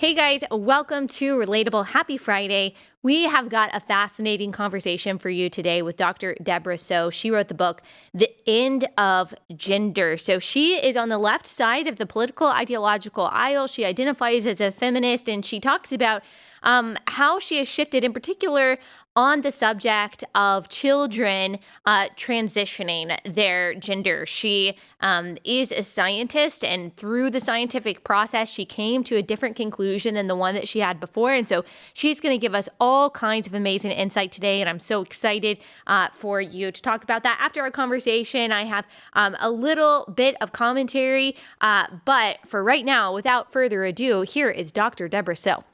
Hey guys, welcome to Relatable. Happy Friday. We have got a fascinating conversation for you today with Dr. Debra Soh. She wrote the book, The End of Gender. So she is on the left side of the political ideological aisle. She identifies as a feminist, and she talks about how she has shifted, in particular, on the subject of children transitioning their gender. She is a scientist, and through the scientific process, she came to a different conclusion than the one that she had before. And so she's going to give us all kinds of amazing insight today, and I'm so excited for you to talk about that. After our conversation, I have a little bit of commentary, but for right now, without further ado, here is Dr. Debra Soh.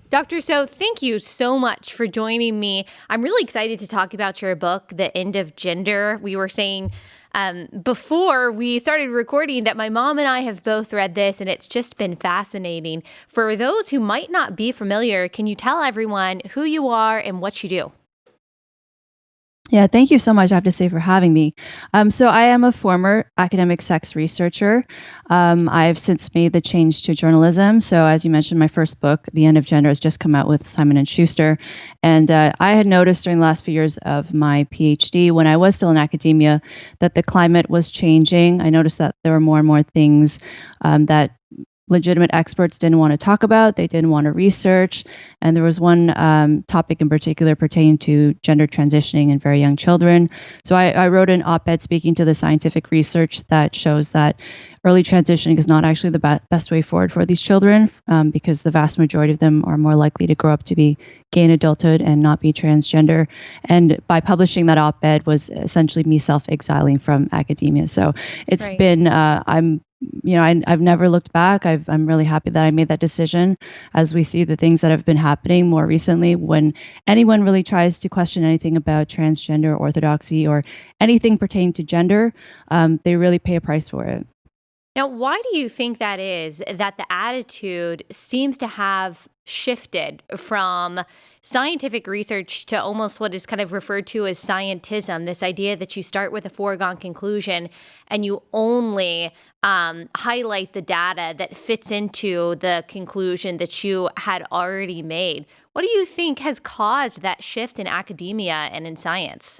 Dr. Soh, thank you so much for joining me. I'm really excited to talk about your book, The End of Gender. We were saying before we started recording that my mom and I have both read this, and it's just been fascinating. For those who might not be familiar, can you tell everyone who you are and what you do? Yeah, thank you so much, I have to say, for having me. So I am a former academic sex researcher. I've since made the change to journalism. So as you mentioned, my first book, The End of Gender, has just come out with Simon & Schuster. And I had noticed during the last few years of my PhD, when I was still in academia, that the climate was changing. I noticed that there were more and more things that legitimate experts didn't want to talk about. They didn't want to research. And there was one topic in particular pertaining to gender transitioning in very young children. So I wrote an op-ed speaking to the scientific research that shows that early transitioning is not actually the best way forward for these children, because the vast majority of them are more likely to grow up to be gay in adulthood and not be transgender. And by publishing that op-ed was essentially me self-exiling from academia. So it's Right. been, I've never looked back. I'm really happy that I made that decision, as we see the things that have been happening more recently. When anyone really tries to question anything about transgender orthodoxy or anything pertaining to gender, they really pay a price for it. Now, why do you think that is, that the attitude seems to have shifted from scientific research to almost what is kind of referred to as scientism, this idea that you start with a foregone conclusion and you only highlight the data that fits into the conclusion that you had already made? What do you think has caused that shift in academia and in science?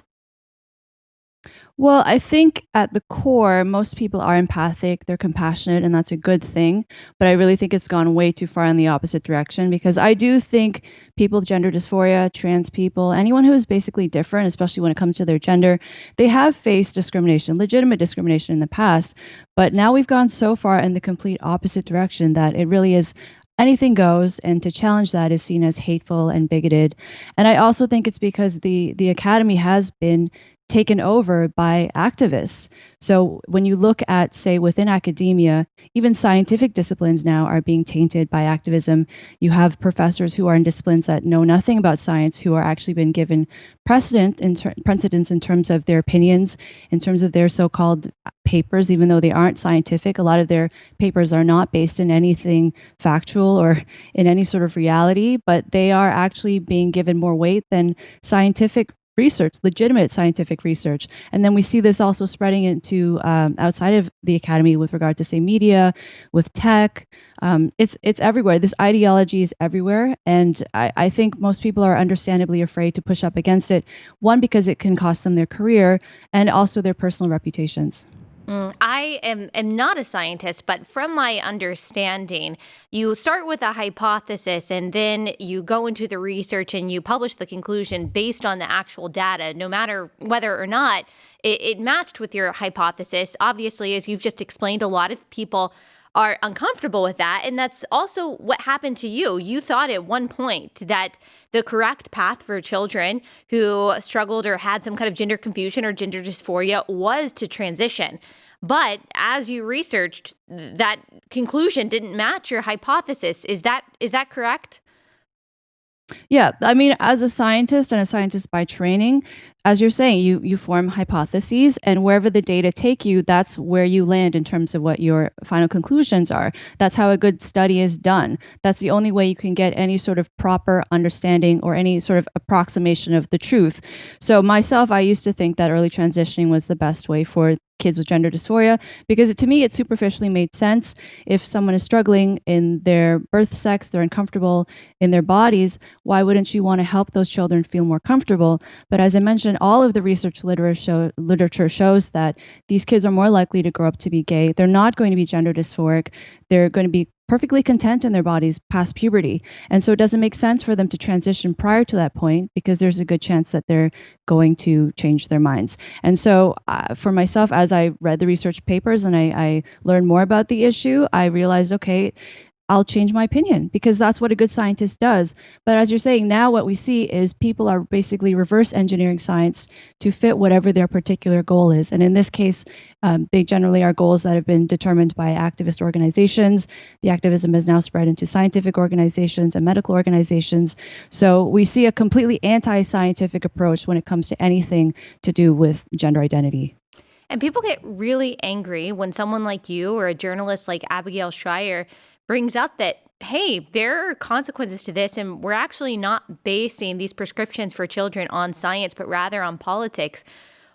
Well, I think at the core, most people are empathic, they're compassionate, and that's a good thing. But I really think it's gone way too far in the opposite direction, because I do think people with gender dysphoria, trans people, anyone who is basically different, especially when it comes to their gender, they have faced discrimination, legitimate discrimination in the past. But now we've gone so far in the complete opposite direction that it really is anything goes, and to challenge that is seen as hateful and bigoted. And I also think it's because the academy has been taken over by activists. So when you look at, say, within academia, even scientific disciplines now are being tainted by activism. You have professors who are in disciplines that know nothing about science who are actually been given precedence in terms of their opinions, in terms of their so-called papers, even though they aren't scientific. A lot of their papers are not based in anything factual or in any sort of reality, but they are actually being given more weight than scientific research, legitimate scientific research. And then we see this also spreading into outside of the academy with regard to, say, media, with tech. It's everywhere. This ideology is everywhere. And I think most people are understandably afraid to push up against it. One, because it can cost them their career, and also their personal reputations. I am not a scientist, but from my understanding, you start with a hypothesis and then you go into the research and you publish the conclusion based on the actual data, no matter whether or not it matched with your hypothesis. Obviously, as you've just explained, a lot of people are uncomfortable with that. And that's also what happened to you. You thought at one point that the correct path for children who struggled or had some kind of gender confusion or gender dysphoria was to transition. But as you researched, that conclusion didn't match your hypothesis. Is that correct? Yeah, I mean, as a scientist and a scientist by training, as you're saying, you form hypotheses, and wherever the data take you, that's where you land in terms of what your final conclusions are. That's how a good study is done. That's the only way you can get any sort of proper understanding or any sort of approximation of the truth. So myself, I used to think that early transitioning was the best way for kids with gender dysphoria because to me it superficially made sense. If someone is struggling in their birth sex, they're uncomfortable in their bodies, why wouldn't you want to help those children feel more comfortable? But as I mentioned, all of the research literature shows that these kids are more likely to grow up to be gay. They're not going to be gender dysphoric. They're going to be perfectly content in their bodies past puberty. And so it doesn't make sense for them to transition prior to that point because there's a good chance that they're going to change their minds. And so for myself, as I read the research papers and I learned more about the issue, I realized, okay, I'll change my opinion because that's what a good scientist does. But as you're saying, now what we see is people are basically reverse engineering science to fit whatever their particular goal is. And in this case, they generally are goals that have been determined by activist organizations. The activism has now spread into scientific organizations and medical organizations. So we see a completely anti-scientific approach when it comes to anything to do with gender identity. And people get really angry when someone like you or a journalist like Abigail Schreier brings up that, hey, there are consequences to this, and we're actually not basing these prescriptions for children on science, but rather on politics.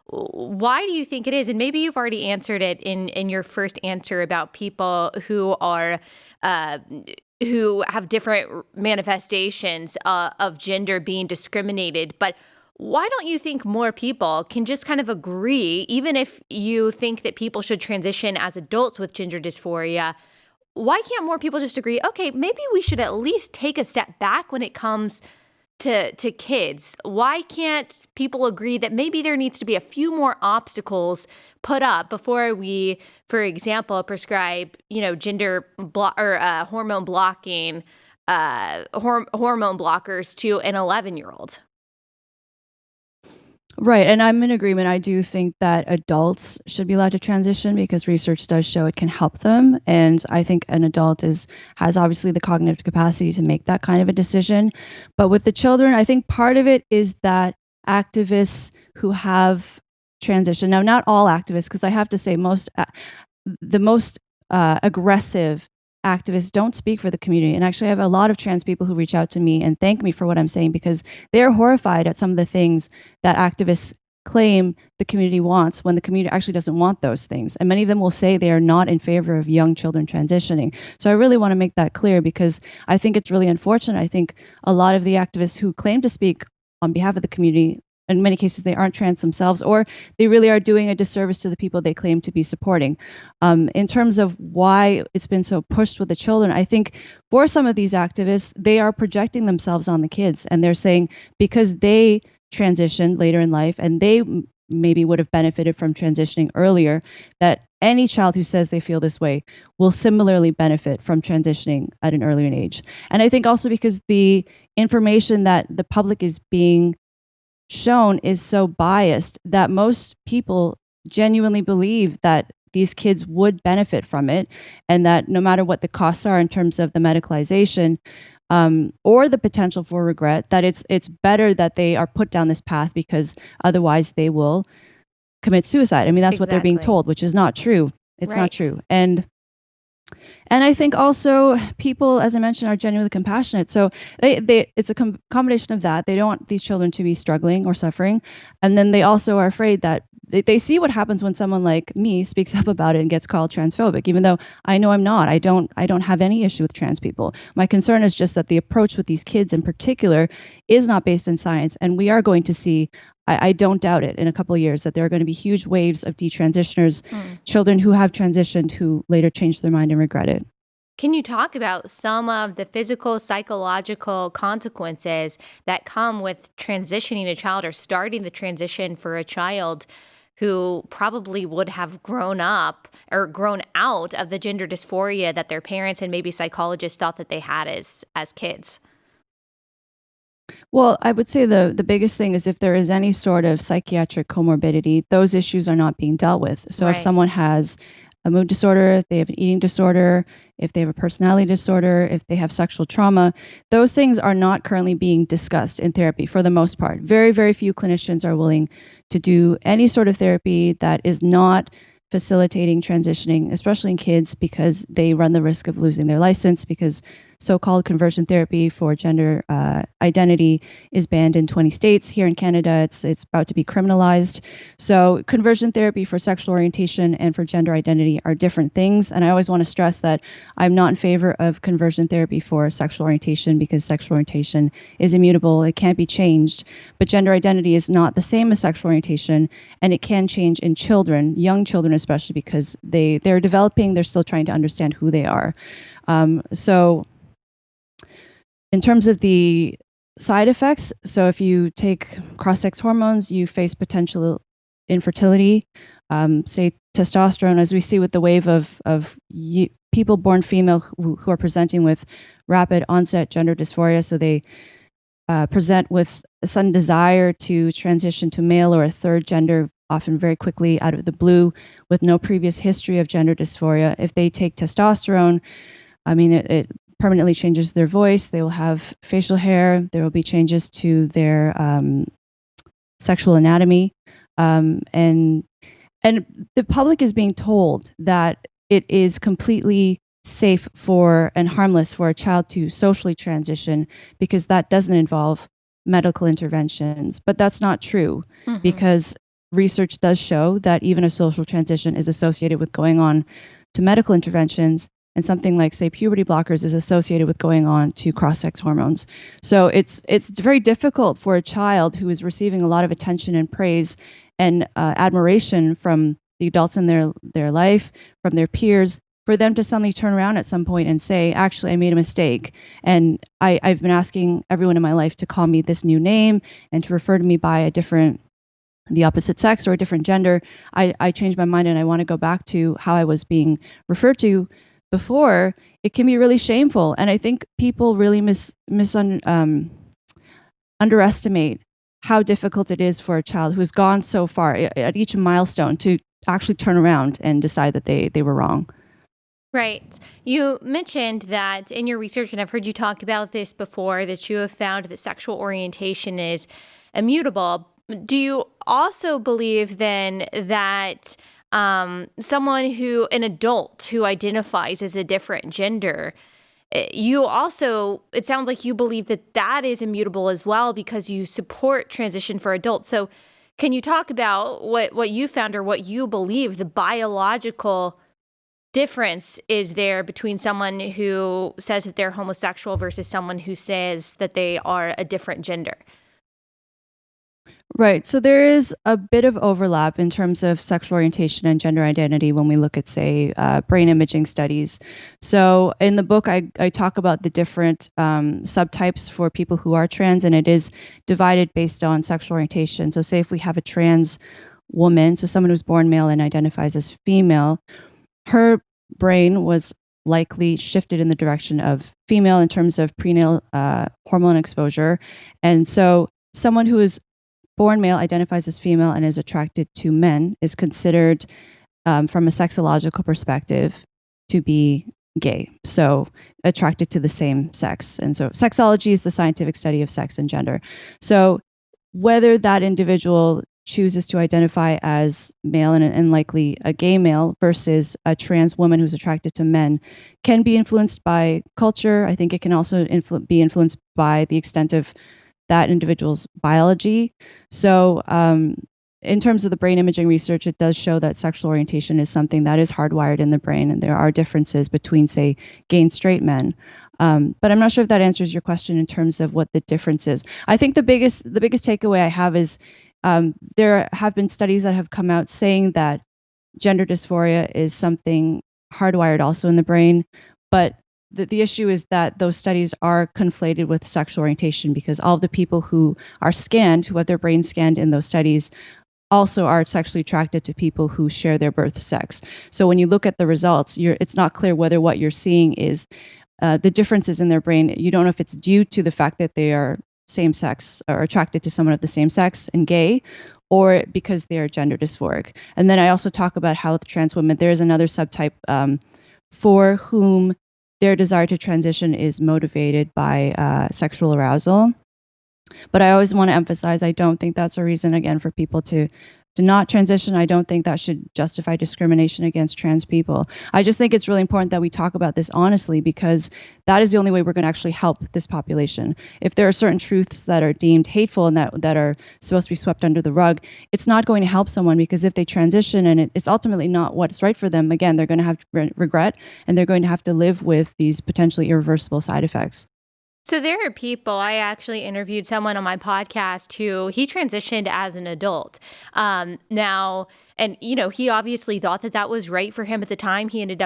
Why do you think it is? And maybe you've already answered it in your first answer about people who are who have different manifestations of gender being discriminated, but why don't you think more people can just kind of agree, even if you think that people should transition as adults with gender dysphoria? Why can't more people just agree, okay, maybe we should at least take a step back when it comes to kids? Why can't people agree that maybe there needs to be a few more obstacles put up before we, for example, prescribe, hormone blocking, hormone blockers to an 11-year-old? Right, and I'm in agreement. I do think that adults should be allowed to transition because research does show it can help them, and I think an adult has obviously the cognitive capacity to make that kind of a decision. But with the children, I think part of it is that activists who have transitioned, now not all activists, because I have to say the most aggressive activists don't speak for the community. And actually, I have a lot of trans people who reach out to me and thank me for what I'm saying because they're horrified at some of the things that activists claim the community wants when the community actually doesn't want those things. And many of them will say they are not in favor of young children transitioning. So I really want to make that clear because I think it's really unfortunate. I think a lot of the activists who claim to speak on behalf of the community, in many cases, they aren't trans themselves, or they really are doing a disservice to the people they claim to be supporting. In terms of why it's been so pushed with the children, I think for some of these activists, they are projecting themselves on the kids, and they're saying because they transitioned later in life and they maybe would have benefited from transitioning earlier, that any child who says they feel this way will similarly benefit from transitioning at an earlier age. And I think also because the information that the public is being shown is so biased that most people genuinely believe that these kids would benefit from it and that no matter what the costs are in terms of the medicalization or the potential for regret, that it's better that they are put down this path because otherwise they will commit suicide. I mean, that's what they're being told, which is not true. It's not true. And I think also people, as I mentioned, are genuinely compassionate. So it's a combination of that. They don't want these children to be struggling or suffering. And then they also are afraid that they see what happens when someone like me speaks up about it and gets called transphobic, even though I know I'm not. I don't have any issue with trans people. My concern is just that the approach with these kids in particular is not based in science. And we are going to see, I don't doubt it, in a couple of years that there are going to be huge waves of detransitioners, children who have transitioned who later change their mind and regret it. Can you talk about some of the physical, psychological consequences that come with transitioning a child or starting the transition for a child who probably would have grown up or grown out of the gender dysphoria that their parents and maybe psychologists thought that they had as kids? Well, I would say the biggest thing is if there is any sort of psychiatric comorbidity, those issues are not being dealt with. So if someone has a mood disorder, if they have an eating disorder, if they have a personality disorder, if they have sexual trauma. Those things are not currently being discussed in therapy for the most part. Very, very few clinicians are willing to do any sort of therapy that is not facilitating transitioning, especially in kids, because they run the risk of losing their license, because so-called conversion therapy for gender identity is banned in 20 states. Here in Canada, it's about to be criminalized. So conversion therapy for sexual orientation and for gender identity are different things. And I always want to stress that I'm not in favor of conversion therapy for sexual orientation, because sexual orientation is immutable. It can't be changed. But gender identity is not the same as sexual orientation, and it can change in children, young children especially, because they're developing, they're still trying to understand who they are. So in terms of the side effects, so if you take cross-sex hormones, you face potential infertility, say testosterone, as we see with the wave of people born female who are presenting with rapid onset gender dysphoria. So they present with a sudden desire to transition to male or a third gender, often very quickly out of the blue, with no previous history of gender dysphoria. If they take testosterone, I mean, it permanently changes their voice. They will have facial hair. There will be changes to their sexual anatomy. And the public is being told that it is completely safe for and harmless for a child to socially transition, because that doesn't involve medical interventions. But that's not true, because research does show that even a social transition is associated with going on to medical interventions, and something like, say, puberty blockers is associated with going on to cross-sex hormones. So it's very difficult for a child who is receiving a lot of attention and praise and admiration from the adults in their life, from their peers, for them to suddenly turn around at some point and say, actually, I made a mistake. And I've been asking everyone in my life to call me this new name and to refer to me by the opposite sex or a different gender. I changed my mind and I want to go back to how I was being referred to before. It can be really shameful. And I think people really underestimate how difficult it is for a child who has gone so far at each milestone to actually turn around and decide that they were wrong. Right. You mentioned that in your research, and I've heard you talk about this before, that you have found that sexual orientation is immutable. Do you also believe then that an adult who identifies as a different gender, it sounds like you believe that is immutable as well, because you support transition for adults. So can you talk about what you found, or what you believe the biological difference is there between someone who says that they're homosexual versus someone who says that they are a different gender? Right. So there is a bit of overlap in terms of sexual orientation and gender identity when we look at, say, brain imaging studies. So in the book, I talk about the different subtypes for people who are trans, and it is divided based on sexual orientation. So say if we have a trans woman, so someone who's born male and identifies as female, her brain was likely shifted in the direction of female in terms of prenatal hormone exposure. And so someone who is born male, identifies as female, and is attracted to men is considered, from a sexological perspective, to be gay. So attracted to the same sex. And so sexology is the scientific study of sex and gender. So whether that individual chooses to identify as male and likely a gay male versus a trans woman who's attracted to men can be influenced by culture. I think it can also be influenced by the extent of that individual's biology. So in terms of the brain imaging research, it does show that sexual orientation is something that is hardwired in the brain, and there are differences between, say, gay and straight men. But I'm not sure if that answers your question in terms of what the difference is. I think the biggest takeaway I have is there have been studies that have come out saying that gender dysphoria is something hardwired also in the brain, but the issue is that those studies are conflated with sexual orientation, because all of the people who are scanned, who have their brain scanned in those studies, also are sexually attracted to people who share their birth sex. So when you look at the results, it's not clear whether what you're seeing is the differences in their brain. You don't know if it's due to the fact that they are same sex or attracted to someone of the same sex and gay, or because they are gender dysphoric. And then I also talk about how with trans women, there is another subtype for whom their desire to transition is motivated by sexual arousal. But I always want to emphasize, I don't think that's a reason, again, for people to not transition. I don't think that should justify discrimination against trans people. I just think it's really important that we talk about this honestly, because that is the only way we're going to actually help this population. If there are certain truths that are deemed hateful and that are supposed to be swept under the rug, it's not going to help someone, because if they transition and it's ultimately not what's right for them, again, they're going to have regret, and they're going to have to live with these potentially irreversible side effects. So there are people, I actually interviewed someone on my podcast who he transitioned as an adult. Now, and he obviously thought that was right for him at the time. He ends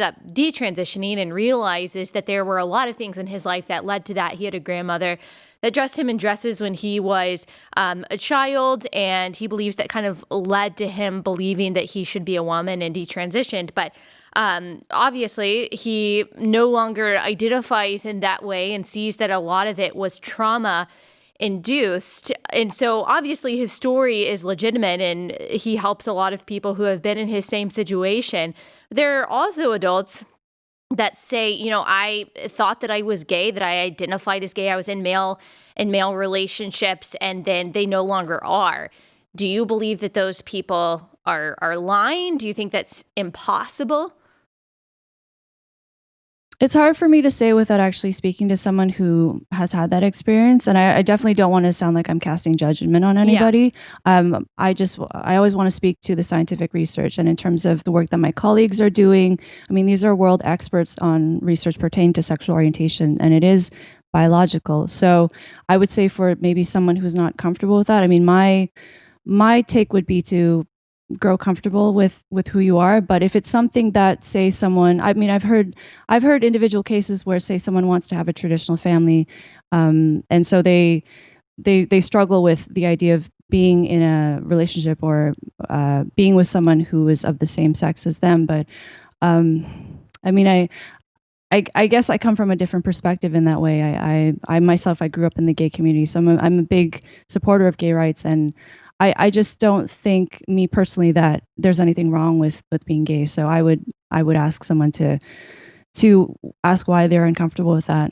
up detransitioning and realizes that there were a lot of things in his life that led to that. He had a grandmother that dressed him in dresses when he was a child, and he believes that kind of led to him believing that he should be a woman, and he transitioned. But obviously, he no longer identifies in that way and sees that a lot of it was trauma induced. And so obviously his story is legitimate, and he helps a lot of people who have been in his same situation. There are also adults that say, I thought that I was gay, that I identified as gay. I was in male relationships, and then they no longer are. Do you believe that those people are lying? Do you think that's impossible? It's hard for me to say without actually speaking to someone who has had that experience. And I definitely don't want to sound like I'm casting judgment on anybody. Yeah. I always want to speak to the scientific research. And in terms of the work that my colleagues are doing, I mean, these are world experts on research pertaining to sexual orientation, and it is biological. So I would say for maybe someone who's not comfortable with that, I mean, my take would be to grow comfortable with who you are. But if it's something that, say, someone, I mean, I've heard individual cases where, say, someone wants to have a traditional family, and so they struggle with the idea of being in a relationship or being with someone who is of the same sex as them. But I mean, I guess I come from a different perspective in that way. I myself, I grew up in the gay community, so I'm a big supporter of gay rights, and I just don't think, me personally, that there's anything wrong with being gay. So I would ask someone to ask why they're uncomfortable with that.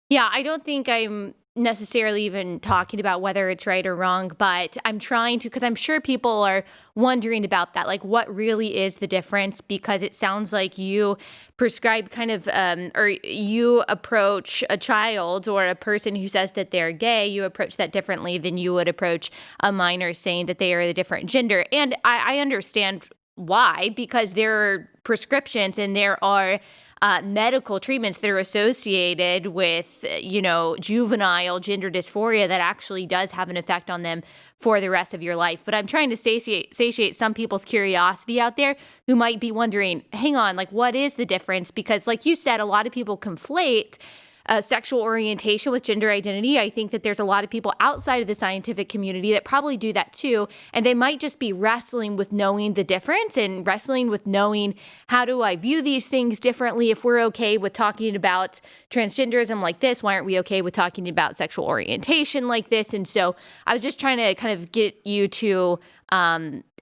Yeah, I don't think I'm necessarily even talking about whether it's right or wrong, but I'm trying to, because I'm sure people are wondering about that, like what really is the difference, because it sounds like you prescribe kind of, or you approach a child or a person who says that they're gay, you approach that differently than you would approach a minor saying that they are a different gender. And I understand why, because there are prescriptions and there are medical treatments that are associated with, juvenile gender dysphoria that actually does have an effect on them for the rest of your life. But I'm trying to satiate some people's curiosity out there who might be wondering, hang on, like, what is the difference? Because like you said, a lot of people conflate sexual orientation with gender identity. I think that there's a lot of people outside of the scientific community that probably do that too. And they might just be wrestling with knowing the difference and wrestling with knowing, how do I view these things differently? If we're okay with talking about transgenderism like this, why aren't we okay with talking about sexual orientation like this? And so I was just trying to kind of get you to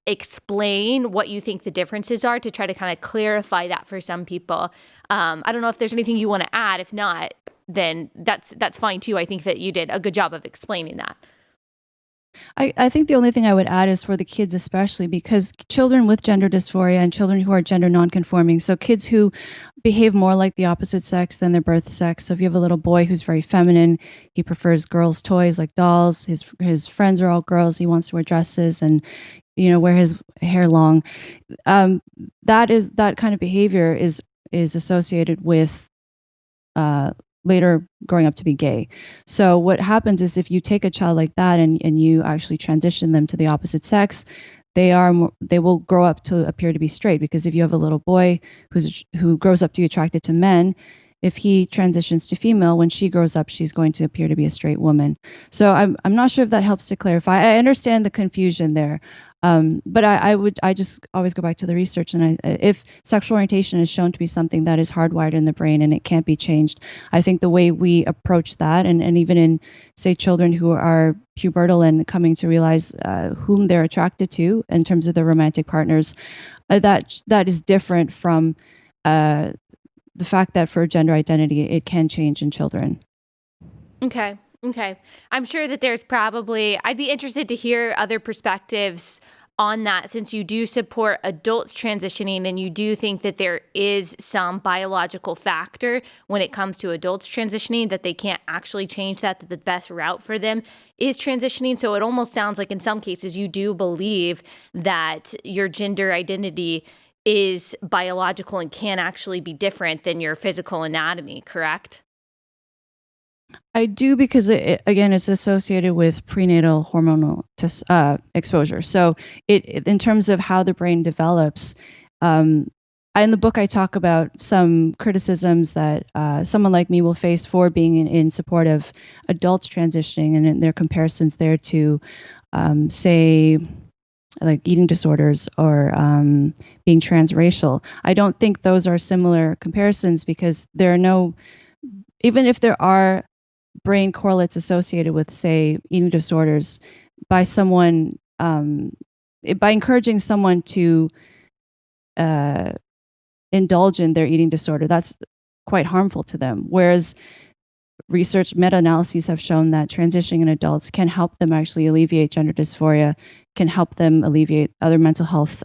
explain what you think the differences are, to try to kind of clarify that for some people. I don't know if there's anything you want to add. If not, then that's fine too. I think that you did a good job of explaining that. I think the only thing I would add is for the kids especially, because children with gender dysphoria and children who are gender nonconforming, so kids who behave more like the opposite sex than their birth sex. So if you have a little boy who's very feminine, he prefers girls' toys like dolls, his friends are all girls, he wants to wear dresses and wear his hair long. That kind of behavior is associated with later growing up to be gay. So what happens is, if you take a child like that and you actually transition them to the opposite sex, they will grow up to appear to be straight. Because if you have a little boy who grows up to be attracted to men, if he transitions to female, when she grows up, she's going to appear to be a straight woman. So I'm not sure if that helps to clarify. I understand the confusion there. But I just always go back to the research, and if sexual orientation is shown to be something that is hardwired in the brain and it can't be changed, I think the way we approach that, and even in, say, children who are pubertal and coming to realize whom they're attracted to in terms of their romantic partners, that is different from the fact that for gender identity, it can change in children. Okay. I'm sure that I'd be interested to hear other perspectives on that, since you do support adults transitioning and you do think that there is some biological factor when it comes to adults transitioning, that they can't actually change that the best route for them is transitioning. So it almost sounds like in some cases you do believe that your gender identity is biological and can actually be different than your physical anatomy, correct? I do, because again, it's associated with prenatal hormonal exposure. So in terms of how the brain develops, in the book I talk about some criticisms that someone like me will face for being in support of adults transitioning, and in their comparisons there to, say, like eating disorders or being transracial. I don't think those are similar comparisons, because there are no, even if there are brain correlates associated with, say, eating disorders, by someone by encouraging someone to indulge in their eating disorder, that's quite harmful to them. Whereas research meta-analyses have shown that transitioning in adults can help them actually alleviate gender dysphoria, can help them alleviate other mental health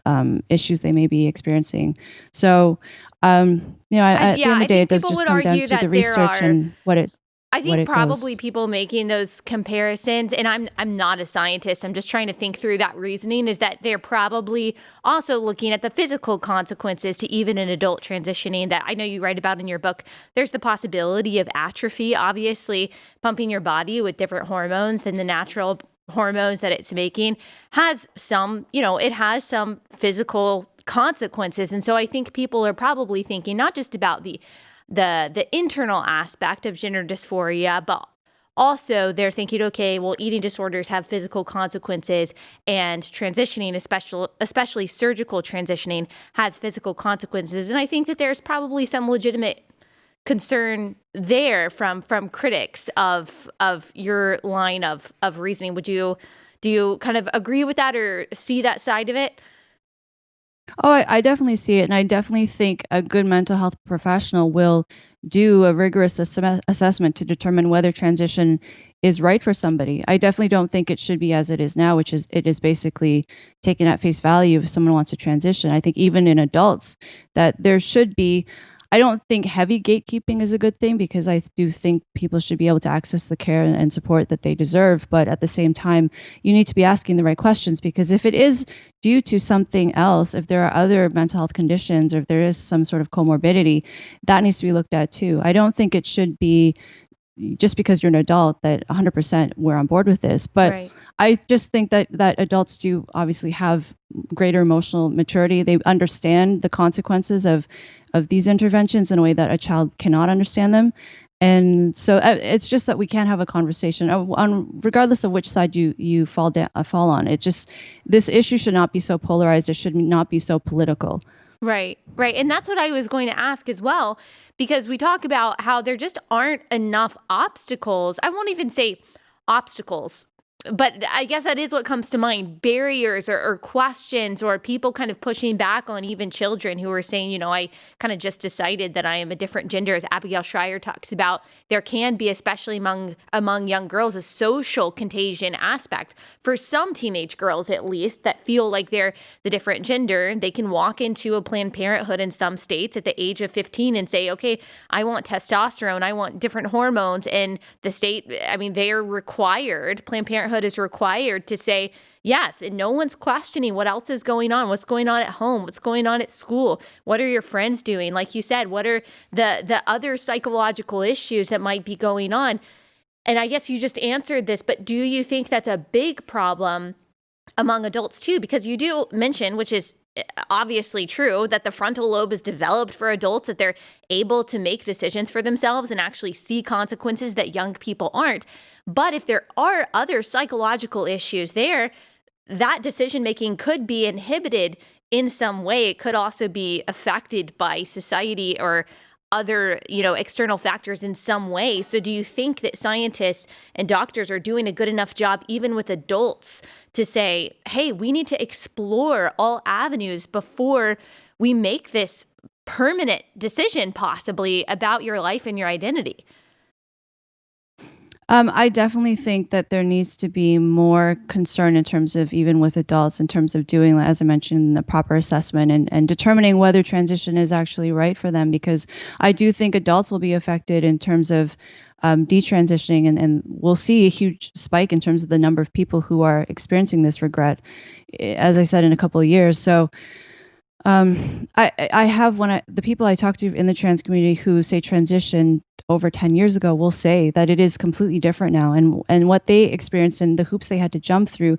issues they may be experiencing. So, at the end of the day, it does just come down to the research and what it I think probably goes. people making those comparisons, and I'm not a scientist, I'm just trying to think through that reasoning, is that they're probably also looking at the physical consequences to even an adult transitioning that I know you write about in your book. There's the possibility of atrophy, obviously pumping your body with different hormones than the natural hormones that it's making has some, it has some physical consequences. And so I think people are probably thinking not just about the internal aspect of gender dysphoria, but also they're thinking, okay, well, eating disorders have physical consequences, and transitioning, especially surgical transitioning, has physical consequences. And I think that there's probably some legitimate concern there from critics of your line of reasoning. Do you kind of agree with that or see that side of it? Oh, I definitely see it. And I definitely think a good mental health professional will do a rigorous assessment to determine whether transition is right for somebody. I definitely don't think it should be as it is now, which is it is basically taken at face value if someone wants to transition. I think even in adults that there should be, I don't think heavy gatekeeping is a good thing, because I do think people should be able to access the care and support that they deserve. But at the same time, you need to be asking the right questions, because if it is due to something else, if there are other mental health conditions, or if there is some sort of comorbidity, that needs to be looked at too. I don't think it should be just because you're an adult that 100% we're on board with this. But right. I just think that adults do obviously have greater emotional maturity. They understand the consequences of these interventions in a way that a child cannot understand them. And so it's just that we can't have a conversation regardless of which side you fall on. It just, this issue should not be so polarized. It should not be so political. Right. And that's what I was going to ask as well, because we talk about how there just aren't enough obstacles. I won't even say obstacles, but I guess that is what comes to mind. Barriers or questions, or people kind of pushing back on even children who are saying, I kind of just decided that I am a different gender. As Abigail Schreier talks about, there can be, especially among young girls, a social contagion aspect for some teenage girls, at least, that feel like they're the different gender. They can walk into a Planned Parenthood in some states at the age of 15 and say, okay, I want testosterone, I want different hormones. And the state, they are required, Planned Parenthood is required to say yes, and no one's questioning what else is going on, what's going on at home, what's going on at school, what are your friends doing, like you said, what are the other psychological issues that might be going on. And I guess you just answered this, but do you think that's a big problem among adults too? Because you do mention, which is obviously true, that the frontal lobe is developed for adults, that they're able to make decisions for themselves and actually see consequences that young people aren't. But if there are other psychological issues there, that decision making could be inhibited in some way. It could also be affected by society or other, external factors in some way. So do you think that scientists and doctors are doing a good enough job, even with adults, to say, hey, we need to explore all avenues before we make this permanent decision possibly about your life and your identity? I definitely think that there needs to be more concern in terms of even with adults, in terms of doing, as I mentioned, the proper assessment and determining whether transition is actually right for them. Because I do think adults will be affected in terms of detransitioning, and we'll see a huge spike in terms of the number of people who are experiencing this regret, as I said, in a couple of years. So I have the people I talk to in the trans community who say transition over 10 years ago will say that it is completely different now, and what they experienced and the hoops they had to jump through,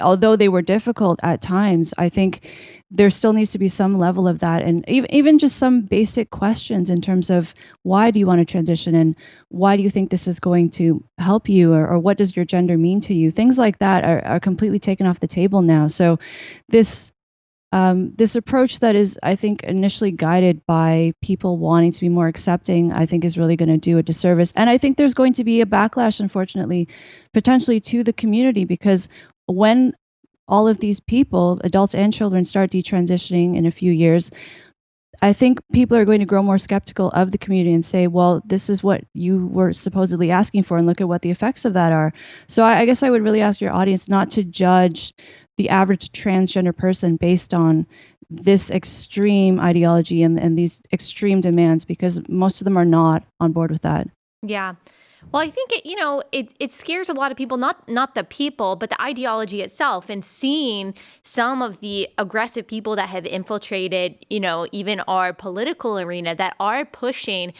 although they were difficult at times, I think there still needs to be some level of that, and even just some basic questions in terms of why do you want to transition, and why do you think this is going to help you, or what does your gender mean to you? Things like that are completely taken off the table now. So this approach that is, I think, initially guided by people wanting to be more accepting, I think is really going to do a disservice. And I think there's going to be a backlash, unfortunately, potentially to the community, because when all of these people, adults and children, start detransitioning in a few years, I think people are going to grow more skeptical of the community and say, well, this is what you were supposedly asking for, and look at what the effects of that are. So I guess I would really ask your audience not to judge the average transgender person based on this extreme ideology and these extreme demands, because most of them are not on board with that. Yeah. Well, I think it scares a lot of people, not the people, but the ideology itself, and seeing some of the aggressive people that have infiltrated, even our political arena, that are pushing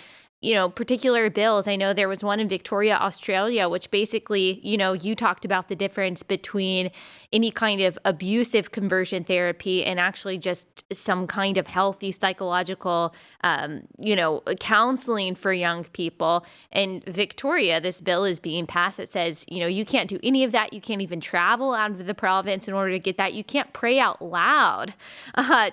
particular bills. I know there was one in Victoria, Australia, which basically, you talked about the difference between any kind of abusive conversion therapy and actually just some kind of healthy psychological, counseling for young people. In Victoria, this bill is being passed that says, you can't do any of that. You can't even travel out of the province in order to get that. You can't pray out loud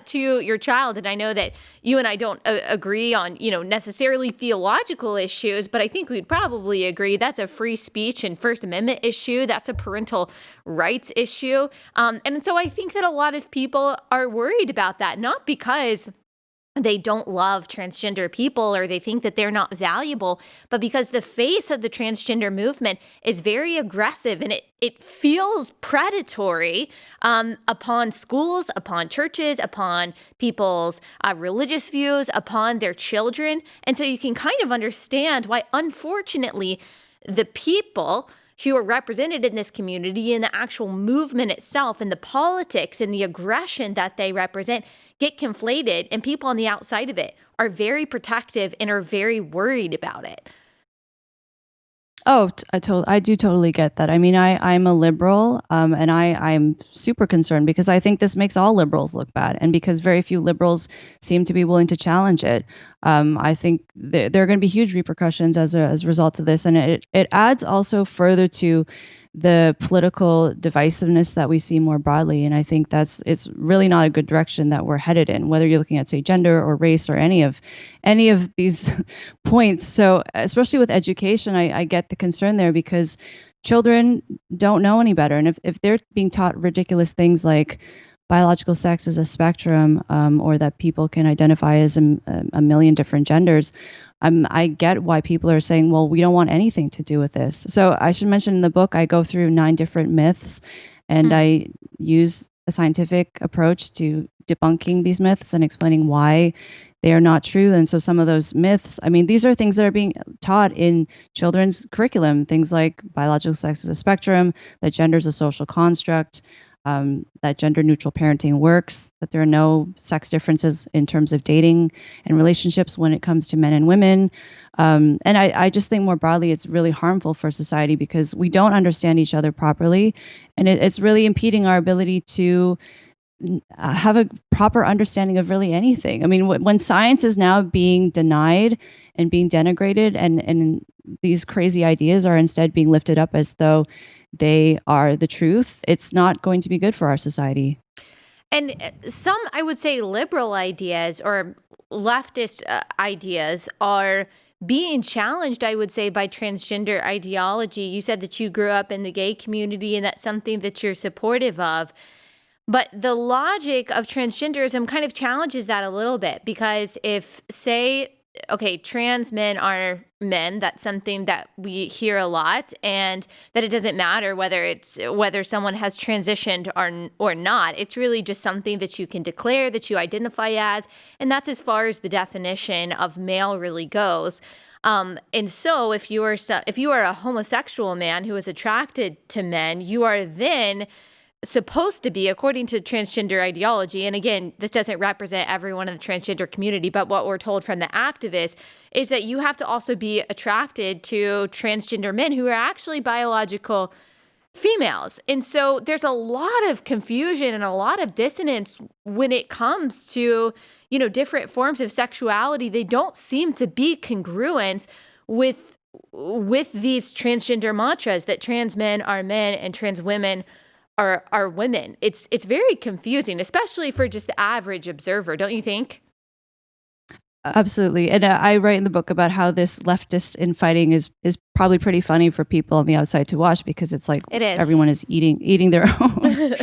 to your child. And I know that you and I don't agree on, necessarily theological issues, but I think we'd probably agree that's a free speech and First Amendment issue. That's a parental rights issue. And so I think that a lot of people are worried about that, not because they don't love transgender people or they think that they're not valuable, but because the face of the transgender movement is very aggressive, and it feels predatory upon schools, upon churches, upon people's religious views, upon their children. And so you can kind of understand why, unfortunately, the people who are represented in this community and the actual movement itself and the politics and the aggression that they represent get conflated, and people on the outside of it are very protective and are very worried about it. Oh, I do totally get that. I mean, I'm a liberal, and I'm super concerned because I think this makes all liberals look bad, and because very few liberals seem to be willing to challenge it. I think there are going to be huge repercussions as a result of this, and it adds also further to the political divisiveness that we see more broadly. And I think it's really not a good direction that we're headed in, whether you're looking at, say, gender or race or any of these points. So especially with education, I get the concern there, because children don't know any better. And if they're being taught ridiculous things like biological sex is a spectrum, or that people can identify as a million different genders, I get why people are saying, well, we don't want anything to do with this. So I should mention in the book, I go through 9 different myths, and I use a scientific approach to debunking these myths and explaining why they are not true. And so some of those myths, I mean, these are things that are being taught in children's curriculum, things like biological sex is a spectrum, that gender is a social construct, that gender-neutral parenting works, that there are no sex differences in terms of dating and relationships when it comes to men and women. And I just think more broadly, it's really harmful for society because we don't understand each other properly. And it's really impeding our ability to have a proper understanding of really anything. I mean, when science is now being denied and being denigrated, and these crazy ideas are instead being lifted up as though they are the truth, it's not going to be good for our society. And some, I would say, liberal ideas or leftist ideas are being challenged, I would say, by transgender ideology. You said that you grew up in the gay community and that's something that you're supportive of. But the logic of transgenderism kind of challenges that a little bit, because if, say, okay, trans men are men, that's something that we hear a lot, and that it doesn't matter whether someone has transitioned or not. It's really just something that you can declare, that you identify as, and that's as far as the definition of male really goes. And so if you are a homosexual man who is attracted to men, you are then supposed to be, according to transgender ideology, and again, this doesn't represent everyone in the transgender community, but what we're told from the activists is that you have to also be attracted to transgender men who are actually biological females. And so there's a lot of confusion and a lot of dissonance when it comes to, different forms of sexuality. They don't seem to be congruent with these transgender mantras that trans men are men and trans women are women. It's very confusing, especially for just the average observer, don't you think? Absolutely. And I write in the book about how this leftist infighting is probably pretty funny for people on the outside to watch, because it's like It is. everyone is eating their own.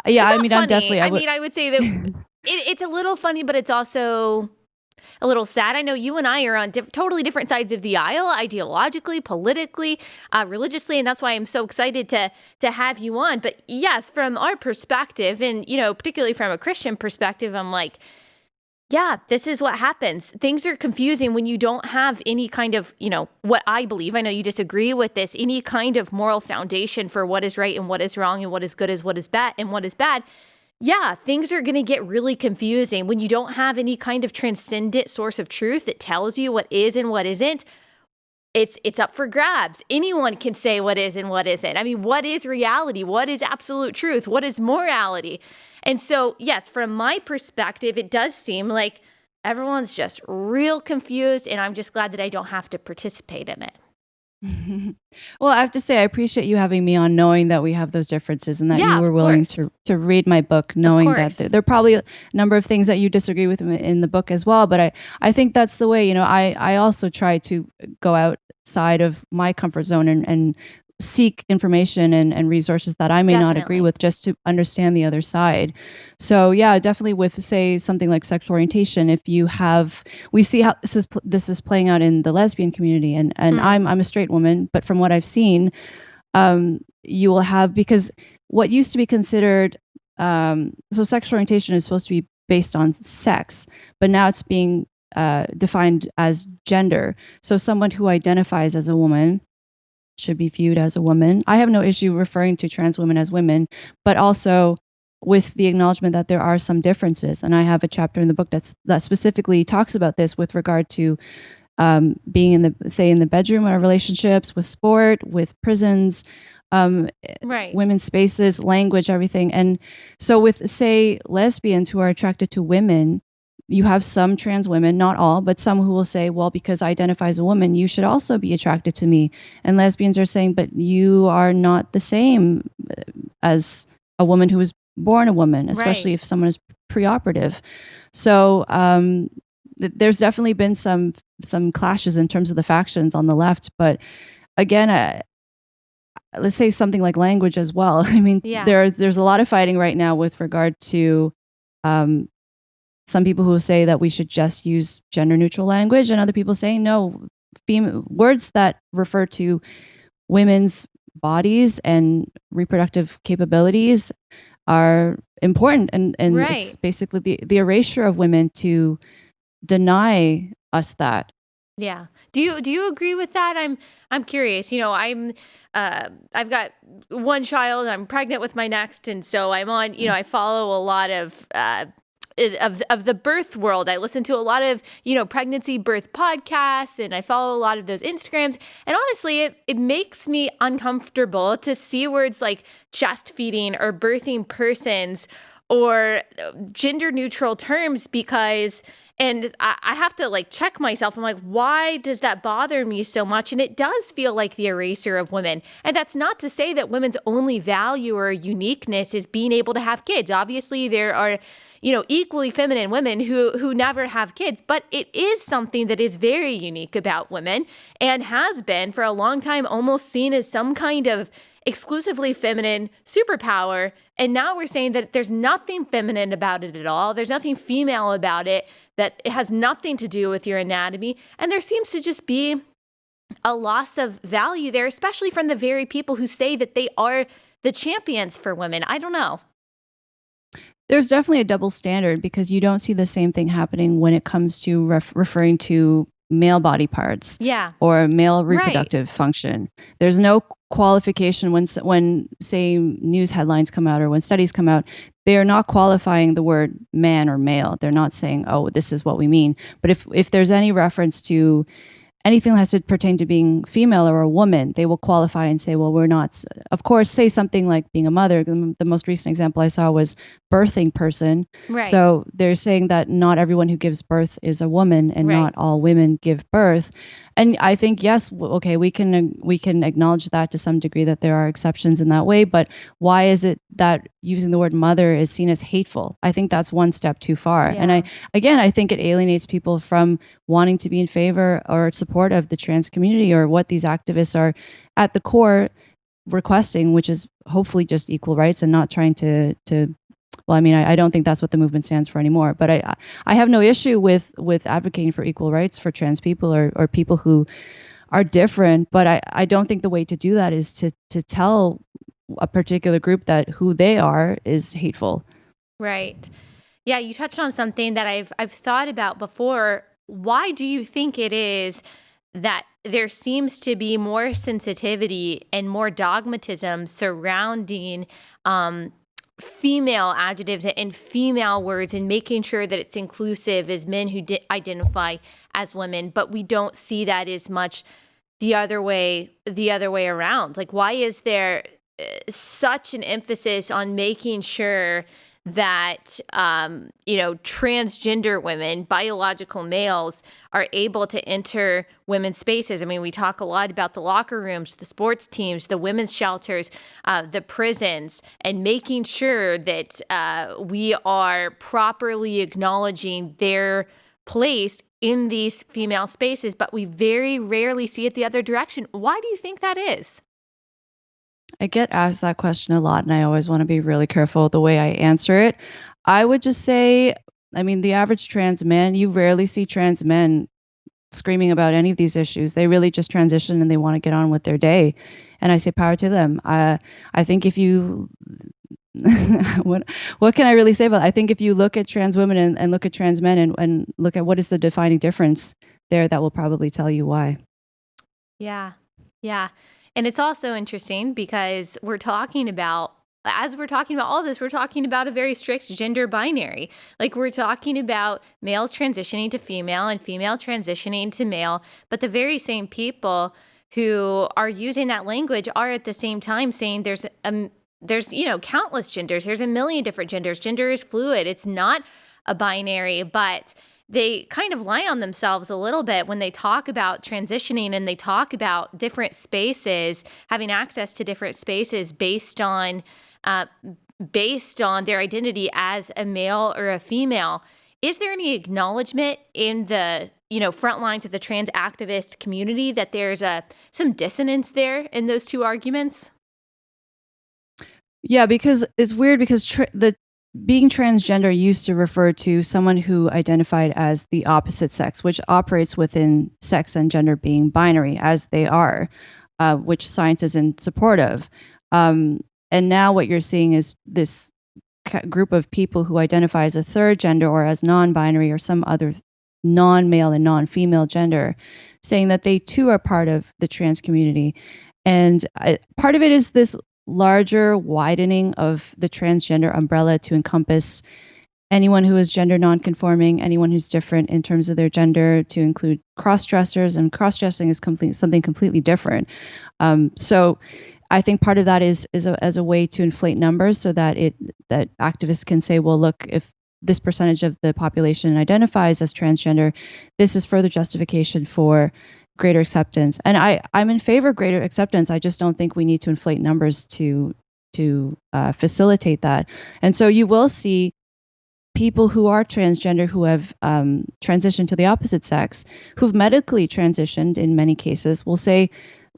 Yeah, I mean, I'm definitely. I would say that it's a little funny, but it's also a little sad. I know you and I are on totally different sides of the aisle, ideologically, politically, religiously, and that's why I'm so excited to have you on. But yes, from our perspective, and particularly from a Christian perspective, I'm like, yeah, this is what happens. Things are confusing when you don't have any kind of, what I believe, I know you disagree with this, any kind of moral foundation for what is right and what is wrong and what is good is what is bad and what is bad. Yeah, things are going to get really confusing when you don't have any kind of transcendent source of truth that tells you what is and what isn't. It's up for grabs. Anyone can say what is and what isn't. I mean, what is reality? What is absolute truth? What is morality? And so, yes, from my perspective, it does seem like everyone's just real confused, and I'm just glad that I don't have to participate in it. Well, I have to say, I appreciate you having me on, knowing that we have those differences, and that Yeah, you were of willing course. to read my book, knowing that course. there are probably a number of things that you disagree with in the book as well. But I think that's the way. I also try to go outside of my comfort zone and seek information and resources that I may not agree Definitely. with, just to understand the other side. So yeah, definitely with, say, something like sexual orientation, we see how this is playing out in the lesbian community, and I'm a straight woman, but from what I've seen, you will have, because what used to be considered, so sexual orientation is supposed to be based on sex, but now it's being defined as gender. So someone who identifies as a woman should be viewed as a woman. I have no issue referring to trans women as women, but also with the acknowledgement that there are some differences. And I have a chapter in the book that specifically talks about this with regard to being in the bedroom or relationships, with sport, with prisons, Right. women's spaces, language, everything. And so with, say, lesbians who are attracted to women, you have some trans women, not all, but some, who will say, well, because I identify as a woman, you should also be attracted to me. And lesbians are saying, but you are not the same as a woman who was born a woman, especially Right. if someone is preoperative. So there's definitely been some clashes in terms of the factions on the left. But again, let's say something like language as well. I mean, Yeah. there's a lot of fighting right now with regard to some people who say that we should just use gender neutral language, and other people saying no, words that refer to women's bodies and reproductive capabilities are important, and Right. it's basically the erasure of women to deny us that. Yeah. Do you agree with that? I'm curious. I've got one child. I'm pregnant with my next, and so I'm on. I follow a lot of the birth world. I listen to a lot of pregnancy birth podcasts, and I follow a lot of those Instagrams. And honestly, it makes me uncomfortable to see words like chest feeding or birthing persons or gender neutral terms because, and I have to like check myself. I'm like, why does that bother me so much? And it does feel like the eraser of women. And that's not to say that women's only value or uniqueness is being able to have kids. Obviously, there are, equally feminine women who never have kids, but it is something that is very unique about women and has been for a long time almost seen as some kind of exclusively feminine superpower. And now we're saying that there's nothing feminine about it at all. There's nothing female about it, that it has nothing to do with your anatomy. And there seems to just be a loss of value there, especially from the very people who say that they are the champions for women. I don't know. There's definitely a double standard because you don't see the same thing happening when it comes to referring to male body parts or male reproductive function. There's no qualification when say news headlines come out or when studies come out. They are not qualifying the word man or male. They're not saying, oh, this is what we mean. But if there's any reference to anything that has to pertain to being female or a woman, they will qualify and say, well, we're not. Of course, say something like being a mother. The most recent example I saw was birthing person. Right. So they're saying that not everyone who gives birth is a woman and not all women give birth. And I think, yes, okay, we can acknowledge that to some degree that there are exceptions in that way. But why is it that using the word mother is seen as hateful? I think that's one step too far. Yeah. And I think it alienates people from wanting to be in favor or support of the trans community or what these activists are at the core requesting, which is hopefully just equal rights and not trying to well, I mean, I don't think that's what the movement stands for anymore. But I have no issue with advocating for equal rights for trans people or people who are different. But I don't think the way to do that is to tell a particular group that who they are is hateful. Right. Yeah, you touched on something that I've thought about before. Why do you think it is that there seems to be more sensitivity and more dogmatism surrounding female adjectives and female words and making sure that it's inclusive as men who identify as women, but we don't see that as much the other way around? Like, why is there such an emphasis on making sure that transgender women, biological males, are able to enter women's spaces? I mean, we talk a lot about the locker rooms, the sports teams, the women's shelters, the prisons, and making sure that we are properly acknowledging their place in these female spaces, but we very rarely see it the other direction. Why do you think that is? I get asked that question a lot, and I always want to be really careful the way I answer it. I would just say, I mean, the average trans man, you rarely see trans men screaming about any of these issues. They really just transition and they want to get on with their day. And I say power to them. I think if you, what can I really say about it? I think if you look at trans women and look at trans men and look at what is the defining difference there, that will probably tell you why. Yeah. Yeah. And it's also interesting because as we're talking about all this, we're talking about a very strict gender binary. Like, we're talking about males transitioning to female and female transitioning to male, but the very same people who are using that language are at the same time saying there's countless genders. There's a million different genders. Gender is fluid. It's not a binary, but they kind of lie on themselves a little bit when they talk about transitioning and they talk about different spaces, having access to different spaces based on their identity as a male or a female. Is there any acknowledgement in the front lines of the trans activist community that there's some dissonance there in those two arguments? Yeah, because it's weird because being transgender used to refer to someone who identified as the opposite sex, which operates within sex and gender being binary as they are, which science is in support of. And now what you're seeing is this group of people who identify as a third gender or as non-binary or some other non-male and non-female gender, saying that they too are part of the trans community. And part of it is this larger widening of the transgender umbrella to encompass anyone who is gender nonconforming, anyone who's different in terms of their gender, to include cross-dressers, and cross-dressing is something completely different. So I think part of that is as a way to inflate numbers so that activists can say, well, look, if this percentage of the population identifies as transgender, this is further justification for greater acceptance. And I'm in favor of greater acceptance. I just don't think we need to inflate numbers to facilitate that. And so you will see people who are transgender who have transitioned to the opposite sex, who've medically transitioned in many cases, will say,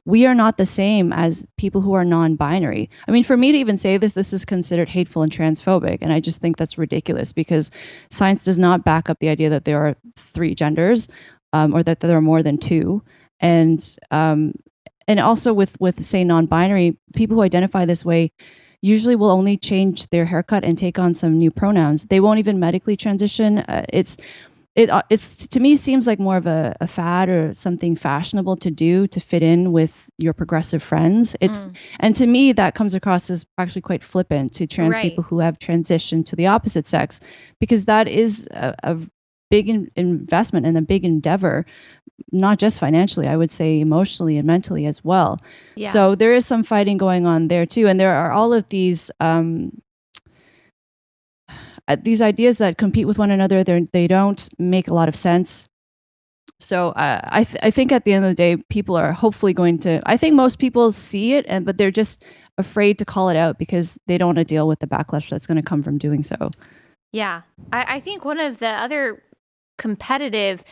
we are not the same as people who are non-binary. I mean, for me to even say this is considered hateful and transphobic. And I just think that's ridiculous because science does not back up the idea that there are 3 genders or that there are more than 2. And also with say non-binary, people who identify this way usually will only change their haircut and take on some new pronouns. They won't even medically transition. It's to me seems like more of a fad or something fashionable to do to fit in with your progressive friends. And to me that comes across as actually quite flippant to trans people who have transitioned to the opposite sex, because that is a big investment and a big endeavor, not just financially, I would say emotionally and mentally as well. Yeah. So there is some fighting going on there too, and there are all of these ideas that compete with one another. They don't make a lot of sense. So I think at the end of the day, people are hopefully going to. I think most people see it, but they're just afraid to call it out because they don't want to deal with the backlash that's going to come from doing so. Yeah, I think one of the other competitive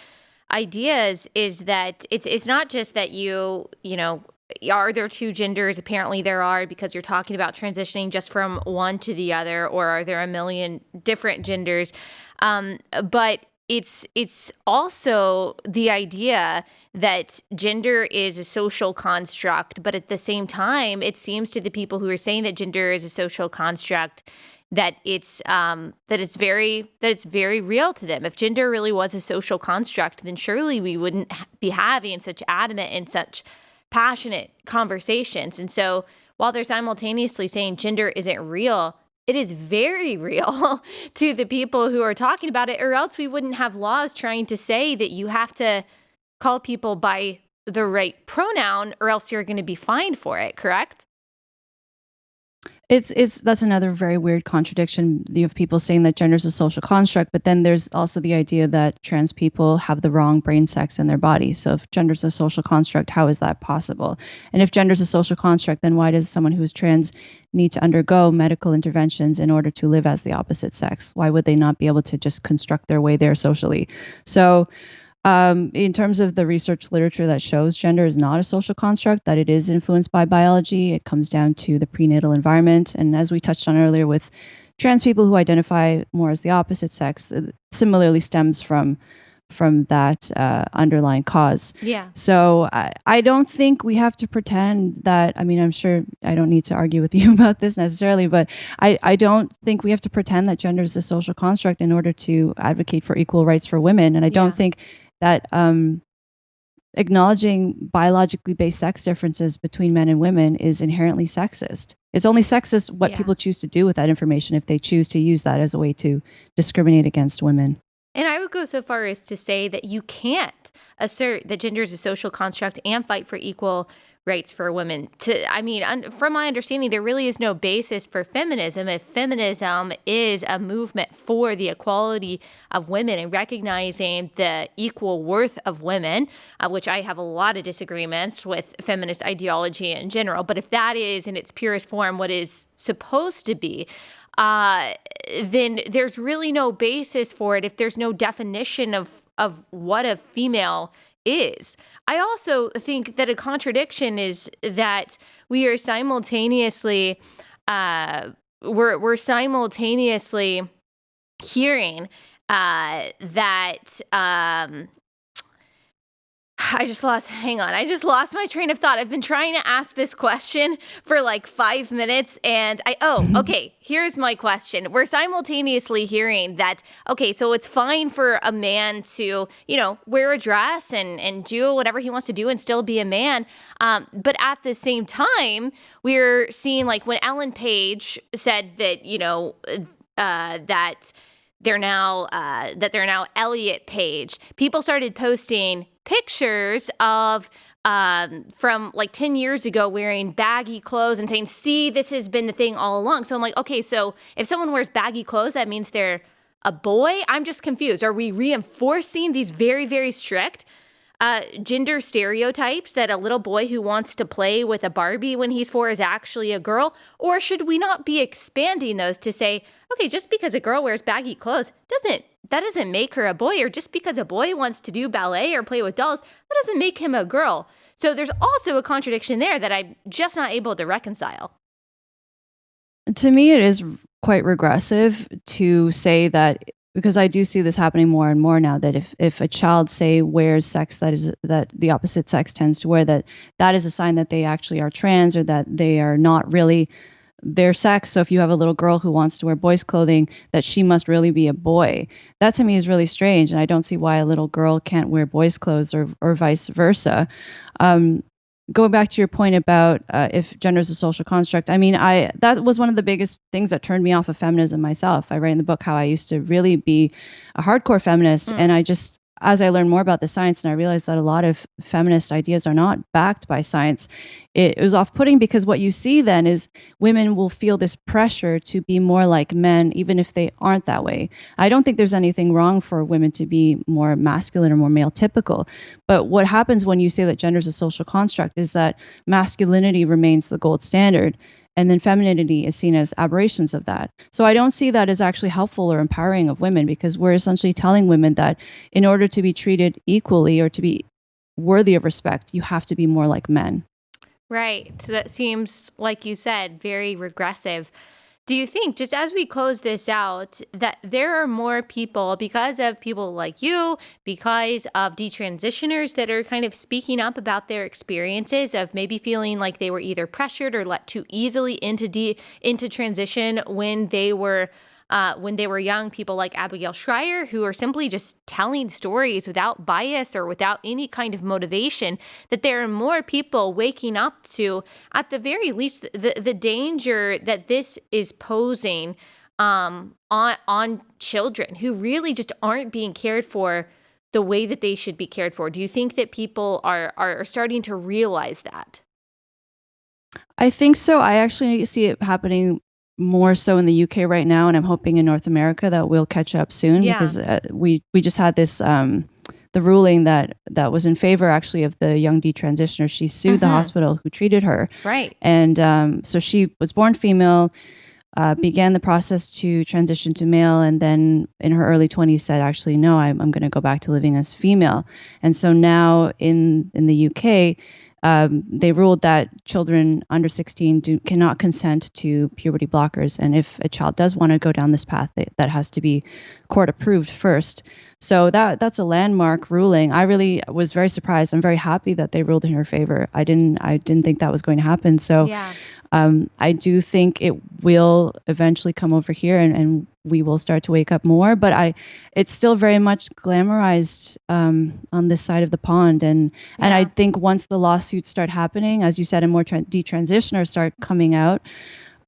ideas is that it's not just that you know, are there 2 genders? Apparently there are, because you're talking about transitioning just from one to the other, or are there a million different genders? But it's also the idea that gender is a social construct, but at the same time, it seems to the people who are saying that gender is a social construct that it's very real to them. If gender really was a social construct, then surely we wouldn't be having such adamant and such passionate conversations. And so while they're simultaneously saying gender isn't real, it is very real to the people who are talking about it, or else we wouldn't have laws trying to say that you have to call people by the right pronoun or else you're going to be fined for it, correct? That's another very weird contradiction. You have people saying that gender is a social construct, but then there's also the idea that trans people have the wrong brain sex in their body. So if gender is a social construct, how is that possible? And if gender is a social construct, then why does someone who's trans need to undergo medical interventions in order to live as the opposite sex? Why would they not be able to just construct their way there socially? So in terms of the research literature that shows gender is not a social construct, that it is influenced by biology, it comes down to the prenatal environment. And as we touched on earlier with trans people who identify more as the opposite sex, it similarly stems from that underlying cause. Yeah. So I don't think we have to pretend that, I mean, I'm sure I don't need to argue with you about this necessarily, but I don't think we have to pretend that gender is a social construct in order to advocate for equal rights for women. And I don't think that acknowledging biologically based sex differences between men and women is inherently sexist. It's only sexist what people choose to do with that information if they choose to use that as a way to discriminate against women. And I would go so far as to say that you can't assert that gender is a social construct and fight for equal rights for women. From my understanding, there really is no basis for feminism if feminism is a movement for the equality of women and recognizing the equal worth of women, which I have a lot of disagreements with feminist ideology in general. But if that is in its purest form what is supposed to be, then there's really no basis for it if there's no definition of what a female is. I also think that a contradiction is that we are simultaneously we're simultaneously hearing that I just lost my train of thought. I've been trying to ask this question for like 5 minutes okay, here's my question. We're simultaneously hearing that, okay, so it's fine for a man to, wear a dress and do whatever he wants to do and still be a man. But at the same time, we're seeing like when Ellen Page said that, that they're now Elliot Page, people started posting pictures of from like 10 years ago wearing baggy clothes and saying, see, this has been the thing all along. So I'm like, okay, so if someone wears baggy clothes, that means they're a boy? I'm just confused. Are we reinforcing these very, very strict gender stereotypes that a little boy who wants to play with a Barbie when he's 4 is actually a girl? Or should we not be expanding those to say, okay, just because a girl wears baggy clothes that doesn't make her a boy, or just because a boy wants to do ballet or play with dolls, that doesn't make him a girl. So there's also a contradiction there that I'm just not able to reconcile. To me, it is quite regressive to say that, because I do see this happening more and more now, that if a child, say, wears sex that the opposite sex tends to wear, that is a sign that they actually are trans, or that they are not really their sex. So if you have a little girl who wants to wear boys' clothing, that she must really be a boy. That to me is really strange, and I don't see why a little girl can't wear boys' clothes, or vice versa. Going back to your point about if gender is a social construct, I mean, that was one of the biggest things that turned me off of feminism myself. I write in the book how I used to really be a hardcore feminist, and as I learned more about the science, and I realized that a lot of feminist ideas are not backed by science, it was off-putting, because what you see then is women will feel this pressure to be more like men, even if they aren't that way. I don't think there's anything wrong for women to be more masculine or more male typical. But what happens when you say that gender is a social construct is that masculinity remains the gold standard, and then femininity is seen as aberrations of that. So I don't see that as actually helpful or empowering of women, because we're essentially telling women that in order to be treated equally or to be worthy of respect, you have to be more like men. Right. So that seems, like you said, very regressive. Do you think, just as we close this out, that there are more people, because of people like you, because of detransitioners, that are kind of speaking up about their experiences of maybe feeling like they were either pressured or let too easily into transition when they were young? People like Abigail Schreier, who are simply just telling stories without bias or without any kind of motivation, that there are more people waking up to, at the very least, the danger that this is posing on children who really just aren't being cared for the way that they should be cared for. Do you think that people are starting to realize that? I think so. I actually see it happening more so in the UK right now, and I'm hoping in North America that we'll catch up soon, Yeah. because we just had this the ruling that was in favor actually of the young detransitioner. She sued the hospital who treated her, Right. and so she was born female, began the process to transition to male, and then in her early 20s said, actually, no, I'm going to go back to living as female. And so now in the UK, they ruled that children under 16 cannot consent to puberty blockers. And if a child does want to go down this path, that has to be court approved first. So that's a landmark ruling. I really was very surprised. I'm very happy that they ruled in her favor. I didn't think that was going to happen. So Yeah. I do think it will eventually come over here, and we will start to wake up more. But it's still very much glamorized on this side of the pond. And I think once the lawsuits start happening, as you said, and more detransitioners start coming out,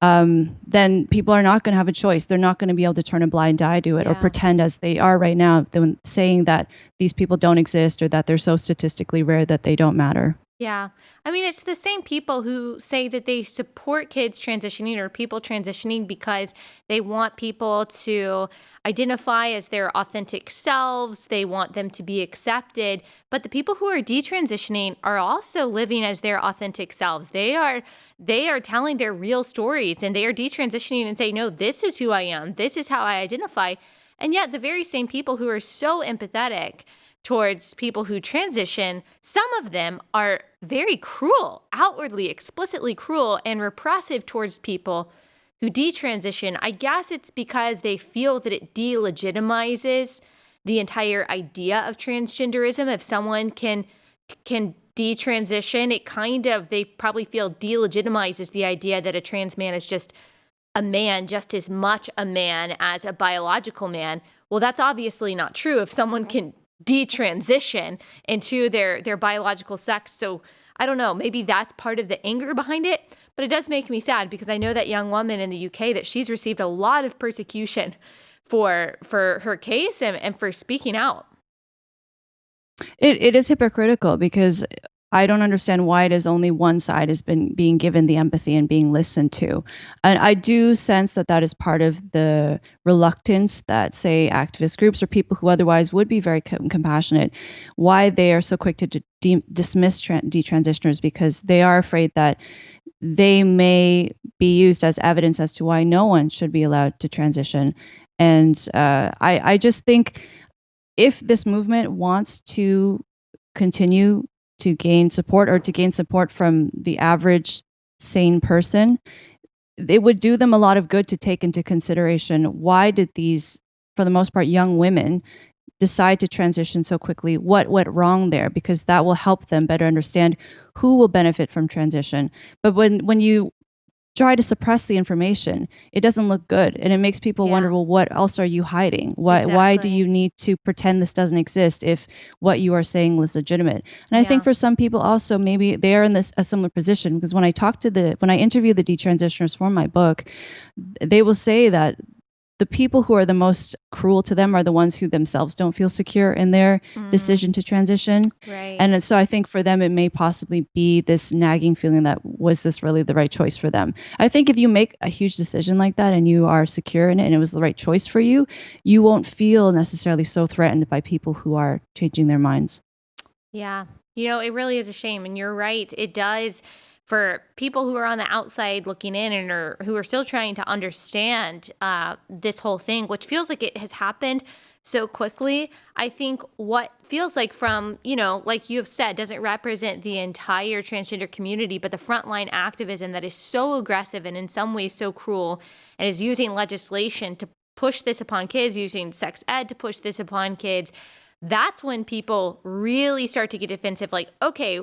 then people are not going to have a choice. They're not going to be able to turn a blind eye to it or pretend, as they are right now, saying that these people don't exist, or that they're so statistically rare that they don't matter. Yeah. I mean, it's the same people who say that they support kids transitioning or people transitioning because they want people to identify as their authentic selves. They want them to be accepted. But the people who are detransitioning are also living as their authentic selves. They are telling their real stories, and they are detransitioning and saying, no, this is who I am. This is how I identify. And yet the very same people who are so empathetic towards people who transition, some of them are very cruel, outwardly, explicitly cruel and repressive towards people who detransition. I guess it's because they feel that it delegitimizes the entire idea of transgenderism. If someone can detransition, they probably feel delegitimizes the idea that a trans man is just a man, just as much a man as a biological man. Well, that's obviously not true. If someone can detransition into their biological sex. So I don't know, maybe that's part of the anger behind it, but it does make me sad, because I know that young woman in the UK, that she's received a lot of persecution for her case and for speaking out. It is hypocritical, because I don't understand why it is only one side has been being given the empathy and being listened to. And I do sense that that is part of the reluctance that, say, activist groups or people who otherwise would be very compassionate, why they are so quick to dismiss detransitioners, because they are afraid that they may be used as evidence as to why no one should be allowed to transition. And I just think if this movement wants to continue to gain support, or to gain support from the average sane person, it would do them a lot of good to take into consideration, why did these, for the most part, young women decide to transition so quickly? What went wrong there? Because that will help them better understand who will benefit from transition. But when you try to suppress the information, it doesn't look good, and it makes people wonder, well, what else are you hiding? Why do you need to pretend this doesn't exist if what you are saying is legitimate? And I think for some people also, maybe they are in a similar position, because when I interview the detransitioners for my book, they will say that the people who are the most cruel to them are the ones who themselves don't feel secure in their decision to transition. Right. And so I think for them, it may possibly be this nagging feeling that, was this really the right choice for them? I think if you make a huge decision like that and you are secure in it and it was the right choice for you, you won't feel necessarily so threatened by people who are changing their minds. Yeah. It really is a shame. And you're right. It does, for people who are on the outside looking in and who are still trying to understand this whole thing, which feels like it has happened so quickly. I think what feels like, from, like you have said, doesn't represent the entire transgender community, but the frontline activism that is so aggressive and in some ways so cruel, and is using legislation to push this upon kids, using sex ed to push this upon kids. That's when people really start to get defensive, like, okay,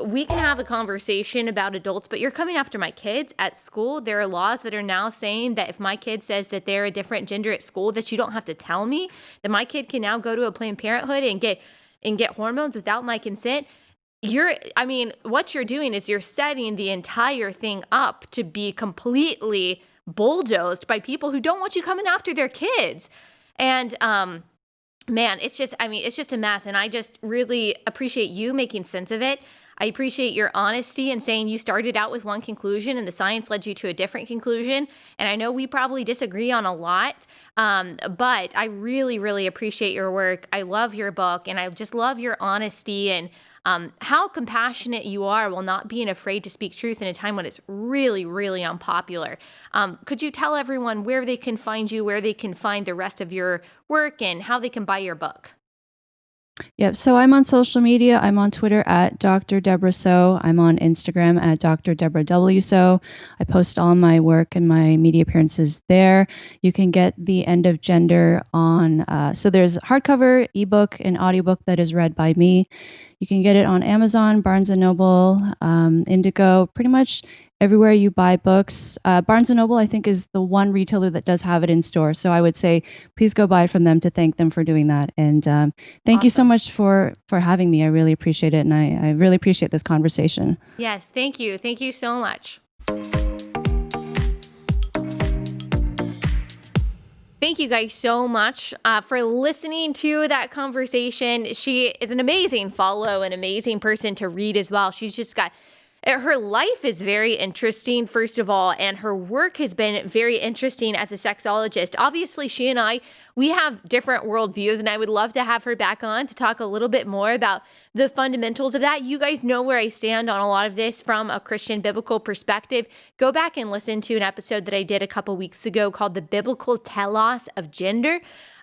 we can have a conversation about adults, but you're coming after my kids at school. There are laws that are now saying that if my kid says that they're a different gender at school, that you don't have to tell me, that my kid can now go to a Planned Parenthood and get hormones without my consent. What you're doing is you're setting the entire thing up to be completely bulldozed by people who don't want you coming after their kids. And, man, it's just a mess. And I just really appreciate you making sense of it. I appreciate your honesty and saying you started out with one conclusion and the science led you to a different conclusion. And I know we probably disagree on a lot, but I really, really appreciate your work. I love your book, and I just love your honesty and how compassionate you are while not being afraid to speak truth in a time when it's really, really unpopular. Could you tell everyone where they can find you, where they can find the rest of your work, and how they can buy your book? Yep. So I'm on social media. I'm on Twitter at Dr. Debra Soh. I'm on Instagram at Dr. Debra W. Soh. I post all my work and my media appearances there. You can get The End of Gender on, so there's hardcover, ebook, and audiobook that is read by me. You can get it on Amazon, Barnes & Noble, Indigo, pretty much everywhere you buy books. Barnes & Noble, I think, is the one retailer that does have it in store. So I would say, please go buy it from them, to thank them for doing that. And thank you so much for having me. I really appreciate it. And I really appreciate this conversation. Yes, thank you. Thank you so much. Thank you guys so much for listening to that conversation. She is an amazing follow, an amazing person to read as well. She's just got, her life is very interesting, first of all, and her work has been very interesting as a sexologist. Obviously, she and I, we have different worldviews, and I would love to have her back on to talk a little bit more about the fundamentals of that. You guys know where I stand on a lot of this from a Christian biblical perspective. Go back and listen to an episode that I did a couple weeks ago called The Biblical Telos of Gender,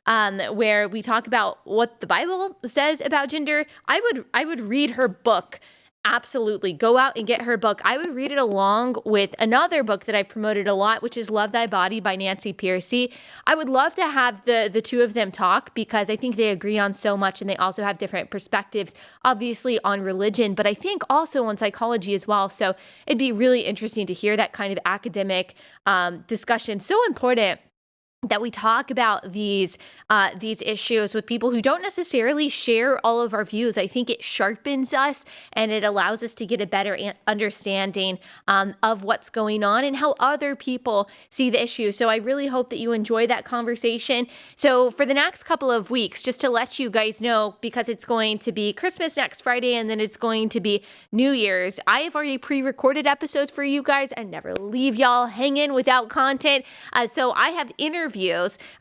where we talk about what the Bible says about gender. I would read her book. Absolutely. Go out and get her book. I would read it along with another book that I've promoted a lot, which is Love Thy Body by Nancy Pearcey. I would love to have the two of them talk, because I think they agree on so much, and they also have different perspectives, obviously on religion, but I think also on psychology as well. So it'd be really interesting to hear that kind of academic discussion. So important that we talk about these issues with people who don't necessarily share all of our views. I think it sharpens us and it allows us to get a better understanding of what's going on and how other people see the issue. So I really hope that you enjoy that conversation. So for the next couple of weeks, just to let you guys know, because it's going to be Christmas next Friday and then it's going to be New Year's, I have already pre-recorded episodes for you guys. I never leave y'all hanging without content. So I have interviews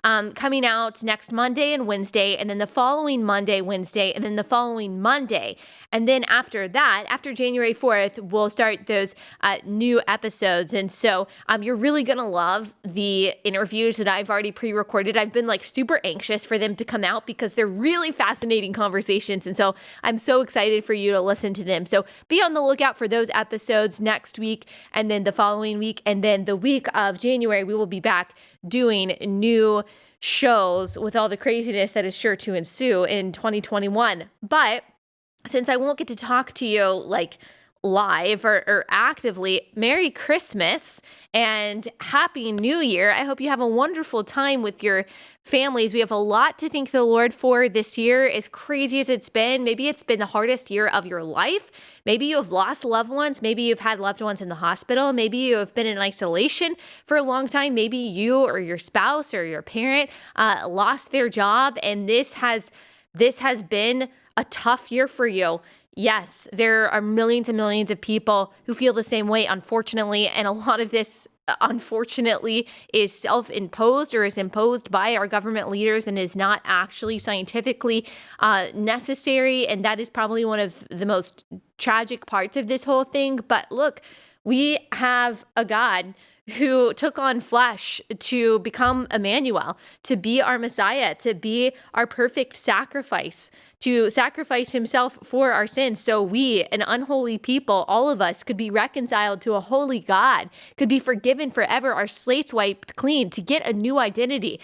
coming out next Monday and Wednesday, and then the following Monday, Wednesday, and then the following Monday. And then after that, after January 4th, we'll start those new episodes. And so you're really going to love the interviews that I've already pre-recorded. I've been like super anxious for them to come out because they're really fascinating conversations. And so I'm so excited for you to listen to them. So be on the lookout for those episodes next week and then the following week. And then the week of January, we will be back doing new shows with all the craziness that is sure to ensue in 2021. But since I won't get to talk to you like live or actively, Merry Christmas and Happy New Year. I hope you have a wonderful time with your families. We have a lot to thank the Lord for this year, as crazy as it's been. Maybe it's been the hardest year of your life. Maybe you have lost loved ones. Maybe you've had loved ones in the hospital. Maybe you have been in isolation for a long time. Maybe you or your spouse or your parent lost their job, and this has been a tough year for you. Yes, there are millions and millions of people who feel the same way, unfortunately, and a lot of this, unfortunately, is self-imposed or is imposed by our government leaders and is not actually scientifically necessary, and that is probably one of the most tragic parts of this whole thing. But look, we have a God who took on flesh to become Emmanuel, to be our Messiah, to be our perfect sacrifice, to sacrifice himself for our sins. So we, an unholy people, all of us, could be reconciled to a holy God, could be forgiven forever, our slates wiped clean, to get a new identity,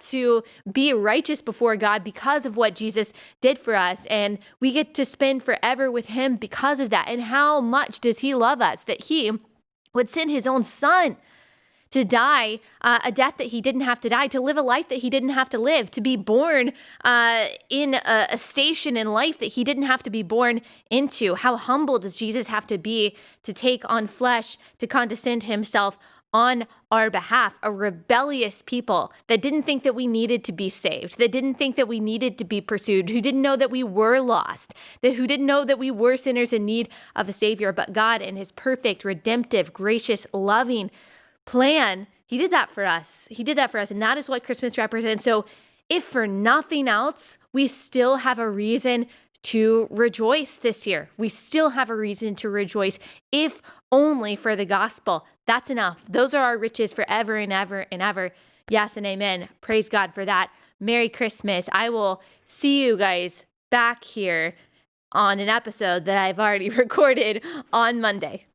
to be righteous before God because of what Jesus did for us. And we get to spend forever with him because of that. And how much does he love us that he would send his own son to die a death that he didn't have to die, to live a life that he didn't have to live, to be born in a station in life that he didn't have to be born into. How humble does Jesus have to be to take on flesh, to condescend himself on our behalf, a rebellious people that didn't think that we needed to be saved, that didn't think that we needed to be pursued, who didn't know that we were lost, who didn't know that we were sinners in need of a savior. But God, in his perfect, redemptive, gracious, loving plan, he did that for us. He did that for us. And that is what Christmas represents. So if for nothing else, we still have a reason to rejoice this year. We still have a reason to rejoice, if only for the gospel. That's enough. Those are our riches forever and ever and ever. Yes and amen. Praise God for that. Merry Christmas. I will see you guys back here on an episode that I've already recorded on Monday.